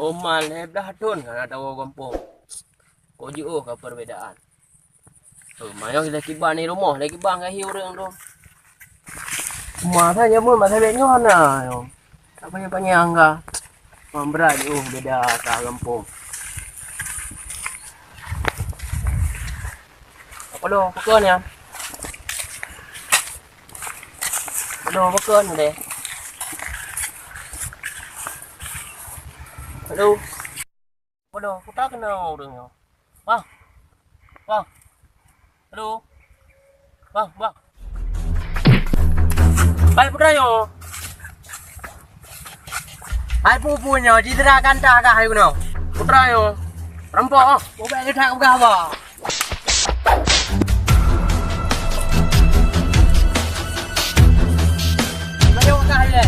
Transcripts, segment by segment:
Omal dah tun kan ada orang kampung. Kau jauh ke perbedaan. Mayo kita kiban ni rumah lagi bang kah orang tu. Rumah saja pun masa benyo na yo. Tak banyak angga. Memberat beda ke kampung. Apa lo pekon ya? Aduh pekon deh. Aduh. Aduh, aku tak kenal orangnya. Bang. Bang. Aduh. Bang, bang. Baik putrayo. Hai pupunya diterahkan tak kah ayo no. Putrayo. Rampok. Mau bayar tak kah apa? Bayo kah ile?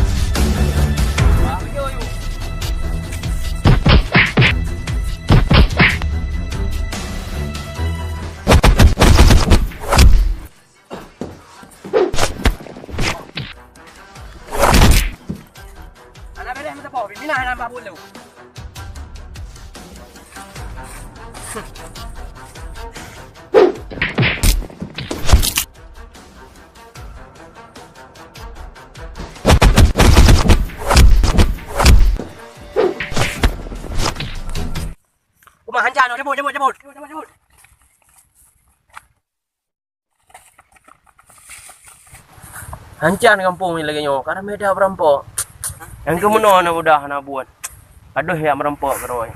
Ini nak nampak bulu. Rumah hancur, jemput. Hancur kampung ni lagi nyo, karena medah perampok. Yang kemudian nak udah nak buat. Aduh ya merampok keroi.